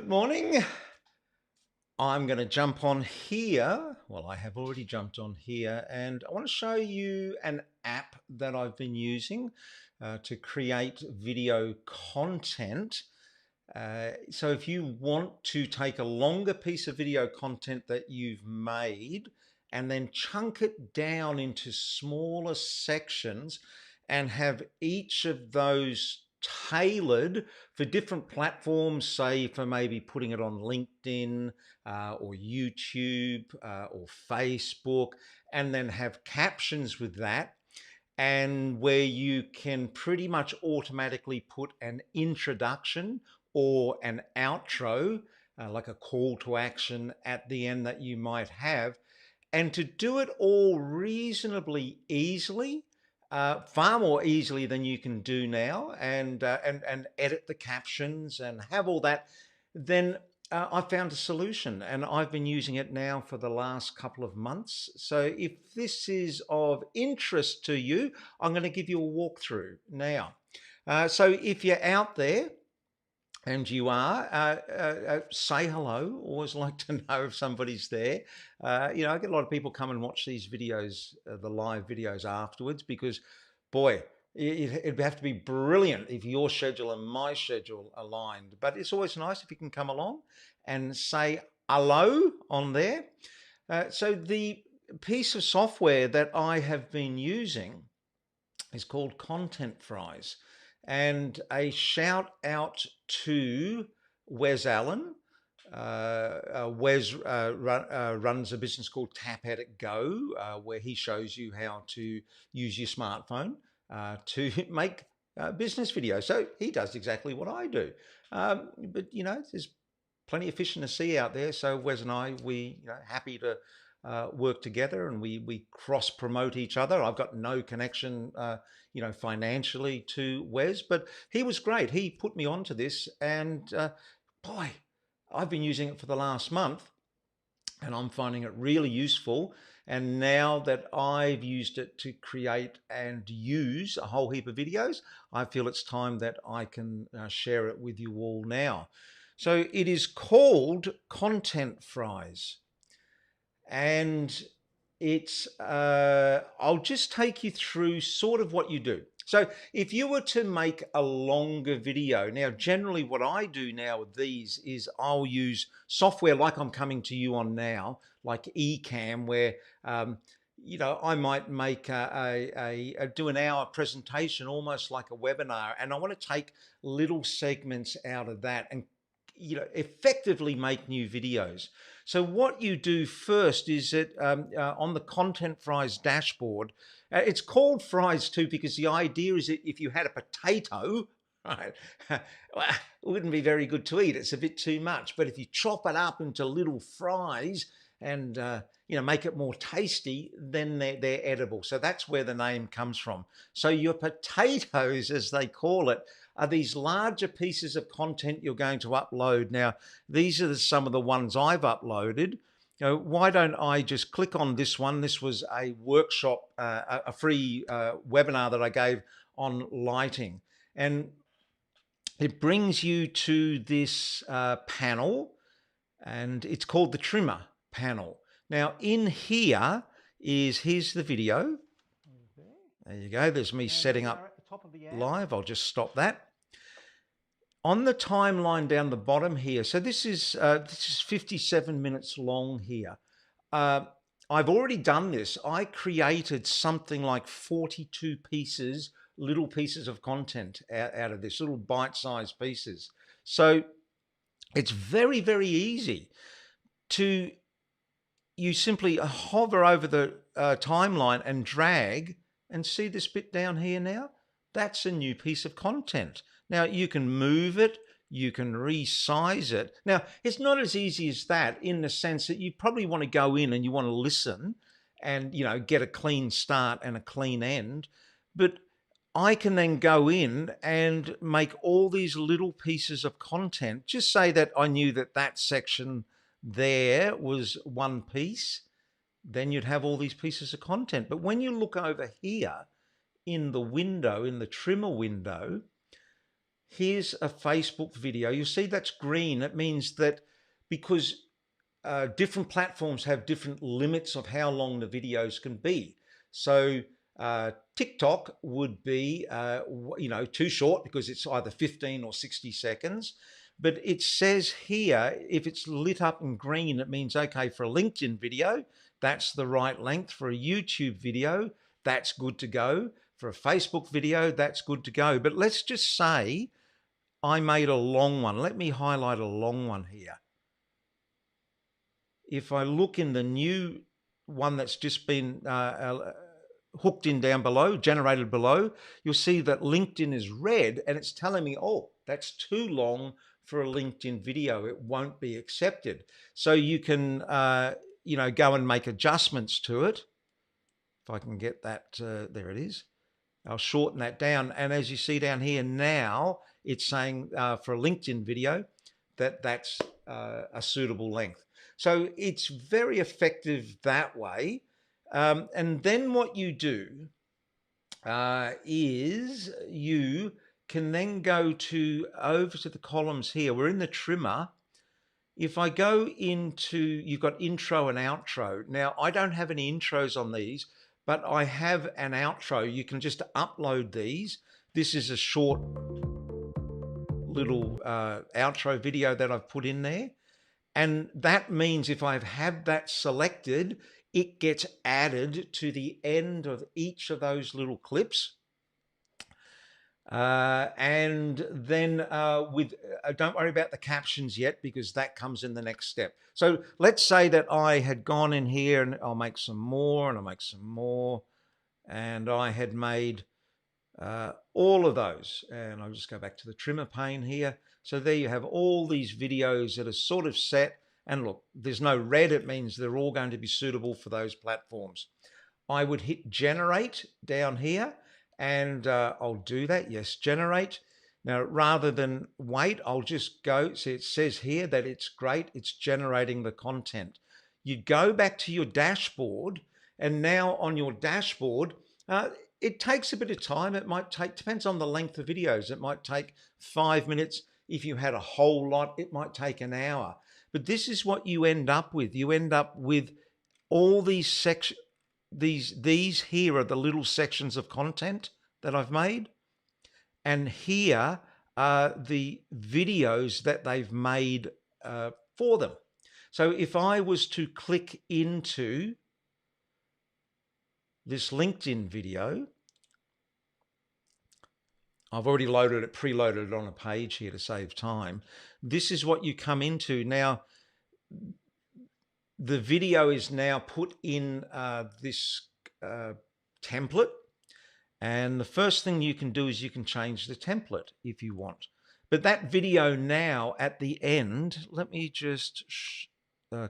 Good morning. I'm going to jump on here. Well, I have already jumped on here, and I want to show you an app that I've been using to create video content. So if you want to take a longer piece of video content that you've made and then chunk it down into smaller sections and have each of those tailored for different platforms, say for maybe putting it on LinkedIn or YouTube or Facebook, and then have captions with that, and where you can pretty much automatically put an introduction or an outro, like a call to action at the end that you might have, and to do it all reasonably easily, far more easily than you can do now, and edit the captions and have all that, then I found a solution, and I've been using it now for the last couple of months. So if this is of interest to you, I'm going to give you a walkthrough now. So if you're out there, and you are, say hello. Always like to know if somebody's there. I get a lot of people come and watch these videos, the live videos afterwards, because, boy, it'd have to be brilliant if your schedule and my schedule aligned. But it's always nice if you can come along and say hello on there. So the piece of software that I have been using is called Contentfries. And a shout out to Wes Allen. Wes runs a business called Tap Edit Go, where he shows you how to use your smartphone to make business videos. So he does exactly what I do. But there's plenty of fish in the sea out there. So Wes and I, we happy to work together, and we cross promote each other. I've got no connection, financially to Wes, but he was great. He put me onto this, and boy, I've been using it for the last month, and I'm finding it really useful. And now that I've used it to create and use a whole heap of videos, I feel it's time that I can share it with you all now. So it is called Contentfries. And it's I'll just take you through sort of what you do. So if you were to make a longer video, now generally what I do now with these is I'll use software like I'm coming to you on now, like Ecamm, where I might make do an hour presentation, almost like a webinar, and I want to take little segments out of that and effectively make new videos. So what you do first is that on the Contentfries dashboard, it's called fries too because the idea is that if you had a potato, right, well, it wouldn't be very good to eat. It's a bit too much. But if you chop it up into little fries and make it more tasty, then they're edible. So that's where the name comes from. So your potatoes, as they call it, are these larger pieces of content you're going to upload. Now, these are some of the ones I've uploaded. Why don't I just click on this one? This was a workshop, a free webinar that I gave on lighting. And it brings you to this panel, and it's called the trimmer panel. Now, in here here's the video. There you go. There's me setting up live. I'll just stop that. On the timeline down the bottom here, so this is 57 minutes long here. I've already done this. I created something like 42 little pieces of content out of this, little bite-sized pieces. So it's very, very easy to, you simply hover over the timeline and drag, and see this bit down here now? That's a new piece of content. Now, you can move it, you can resize it. Now, it's not as easy as that in the sense that you probably want to go in and you want to listen and, get a clean start and a clean end. But I can then go in and make all these little pieces of content. Just say that I knew that section there was one piece, then you'd have all these pieces of content. But when you look over here in the window, in the trimmer window, Here's a Facebook video. You see that's green. It means that because different platforms have different limits of how long the videos can be. So TikTok would be, too short because it's either 15 or 60 seconds. But it says here, if it's lit up in green, it means, okay, for a LinkedIn video, that's the right length. For a YouTube video, that's good to go. For a Facebook video, that's good to go. But let's just say I made a long one. Let me highlight a long one here. If I look in the new one that's just been hooked in down below, generated below, you'll see that LinkedIn is red and it's telling me, oh, that's too long for a LinkedIn video. It won't be accepted. So you can, go and make adjustments to it. If I can get that, there it is. I'll shorten that down. And as you see down here now, it's saying for a LinkedIn video that's a suitable length. So it's very effective that way. And then what you do is you can then go over to the columns here. We're in the trimmer. If I go into, you've got intro and outro. Now, I don't have any intros on these, but I have an outro. You can just upload these. This is a short little outro video that I've put in there. And that means if I have that selected, it gets added to the end of each of those little clips. And then don't worry about the captions yet, because that comes in the next step. So let's say that I had gone in here and I'll make some more and I'll make some more. And I had made all of those. And I'll just go back to the trimmer pane here. So there you have all these videos that are sort of set. And look, there's no red. It means they're all going to be suitable for those platforms. I would hit generate down here. And I'll do that. Yes, generate. Now, rather than wait, I'll just go. See, it says here that it's great. It's generating the content. You go back to your dashboard, and now on your dashboard, it takes a bit of time. It might take, depends on the length of videos. It might take 5 minutes. If you had a whole lot, it might take an hour. But this is what you end up with. You end up with all these sections. These here are the little sections of content that I've made. And here are the videos that they've made for them. So if I was to click into this LinkedIn video, I've already preloaded it on a page here to save time. This is what you come into. Now, the video is now put in this template. And the first thing you can do is you can change the template if you want. But that video now at the end, let me just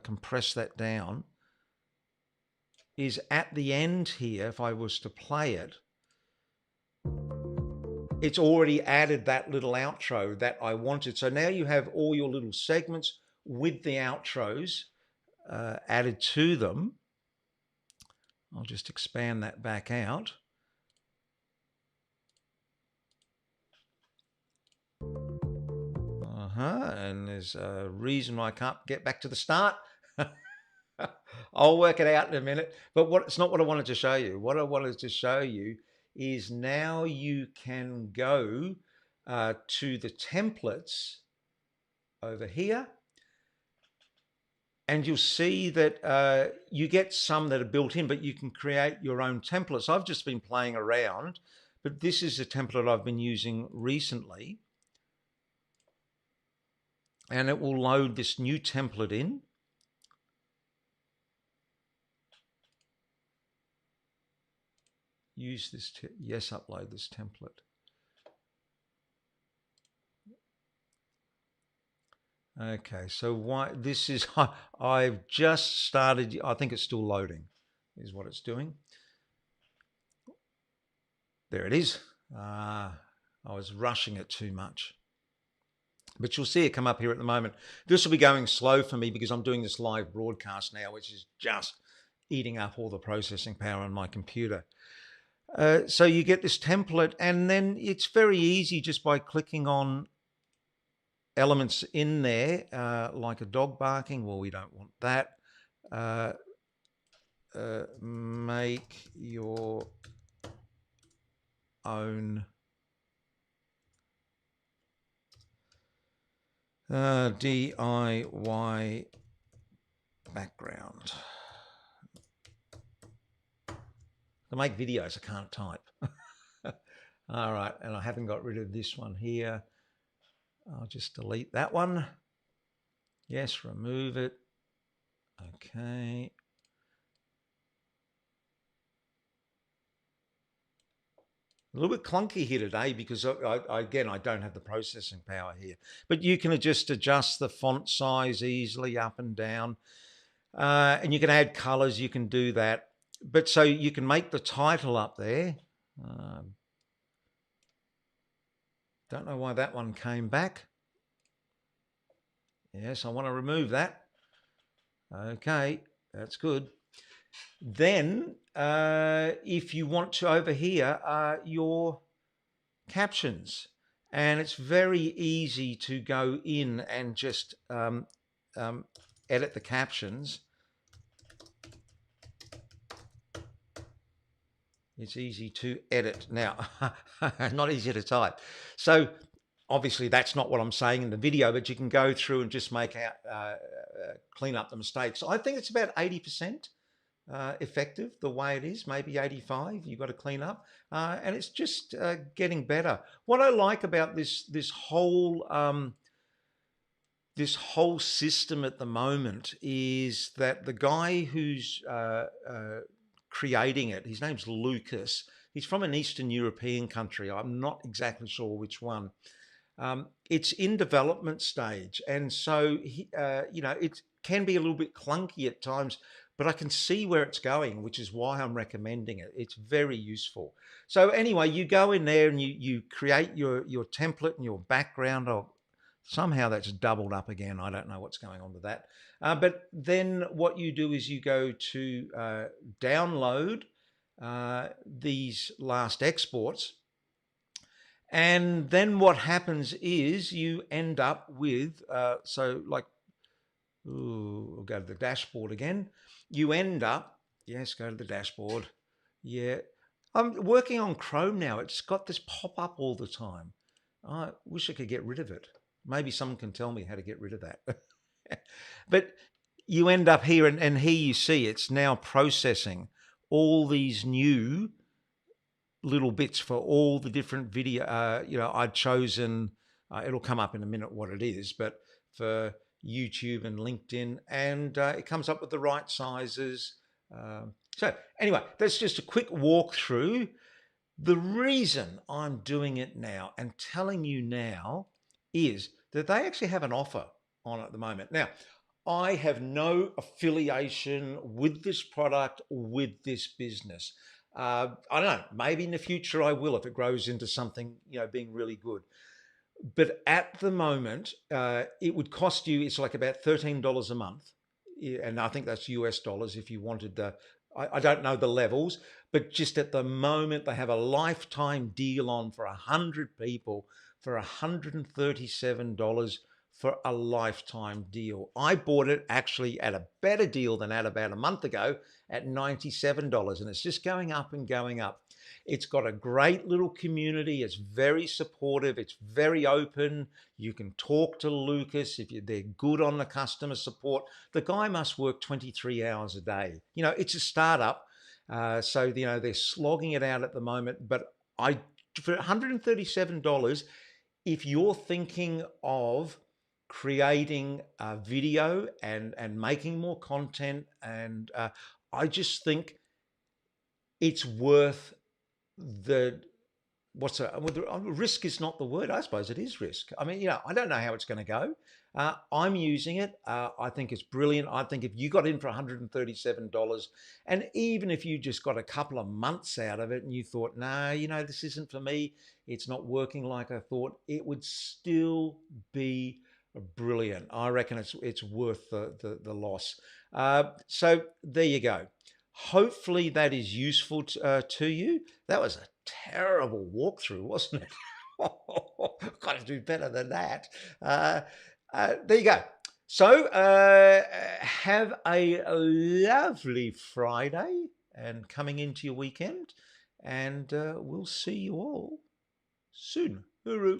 compress that down, is at the end here. If I was to play it, it's already added that little outro that I wanted. So now you have all your little segments with the outros added to them. I'll just expand that back out. And there's a reason why I can't get back to the start. I'll work it out in a minute. But it's not what I wanted to show you. What I wanted to show you is now you can go to the templates over here. And you'll see that you get some that are built in, but you can create your own templates. I've just been playing around, but this is a template I've been using recently. And it will load this new template in. Use this, yes, upload this template. Okay, so why this is, I've just started, I think it's still loading, is what it's doing. There it is. I was rushing it too much. But you'll see it come up here at the moment. This will be going slow for me because I'm doing this live broadcast now, which is just eating up all the processing power on my computer. So you get this template, and then it's very easy just by clicking on elements in there, like a dog barking. Well, we don't want that. Uh, make your own DIY background. To make videos, I can't type. All right, and I haven't got rid of this one here. I'll just delete that one. Yes, remove it. Okay. A little bit clunky here today because again, I don't have the processing power here. But you can just adjust the font size easily up and down. And you can add colors, you can do that. But so you can make the title up there. Don't know why that one came back. Yes, I want to remove that. Okay, that's good. Then, if you want to, over here are your captions. And it's very easy to go in and just edit the captions. It's easy to edit. Now, not easy to type. So obviously that's not what I'm saying in the video, but you can go through and just make out, clean up the mistakes. I think it's about 80% effective the way it is, maybe 85 you've got to clean up. And it's just getting better. What I like about this whole system at the moment is that the guy who's creating it, his name's Lucas. He's from an Eastern European country. I'm not exactly sure which one. It's in development stage, and so it can be a little bit clunky at times, but I can see where it's going, which is why I'm recommending it. It's very useful. So anyway, you go in there and you create your template and your background. Somehow that's doubled up again. I don't know what's going on with that. But then what you do is you go to download these last exports. And then what happens is you end up with, we'll go to the dashboard again. You end up, yes, go to the dashboard. Yeah, I'm working on Chrome now. It's got this pop up all the time. I wish I could get rid of it. Maybe someone can tell me how to get rid of that. But you end up here, and here you see it's now processing all these new little bits for all the different video. I'd chosen, it'll come up in a minute what it is, but for YouTube and LinkedIn, and it comes up with the right sizes. So anyway, that's just a quick walkthrough. The reason I'm doing it now and telling you now is that they actually have an offer on at the moment. Now, I have no affiliation with this product or with this business. I don't know, maybe in the future I will if it grows into something, being really good. But at the moment, it would cost you, it's like about $13 a month. And I think that's US dollars if you wanted I don't know the levels, but just at the moment, they have a lifetime deal on for 100 people for $137 for a lifetime deal. I bought it actually at a better deal than at about a month ago at $97, and it's just going up and going up. It's got a great little community. It's very supportive. It's very open. You can talk to Lucas if they're good on the customer support. The guy must work 23 hours a day. It's a startup. So they're slogging it out at the moment. But for $137, if you're thinking of creating a video and making more content, and I just think it's worth the risk is not the word. I suppose it is risk. I mean, I don't know how it's going to go. I'm using it. I think it's brilliant. I think if you got in for $137, and even if you just got a couple of months out of it and you thought, no, this isn't for me, it's not working like I thought, it would still be brilliant. I reckon it's worth the loss. So there you go. Hopefully that is useful to you. That was a terrible walkthrough, wasn't it? Got to do better than that. There you go. So have a lovely Friday and coming into your weekend, and we'll see you all soon. Hooroo.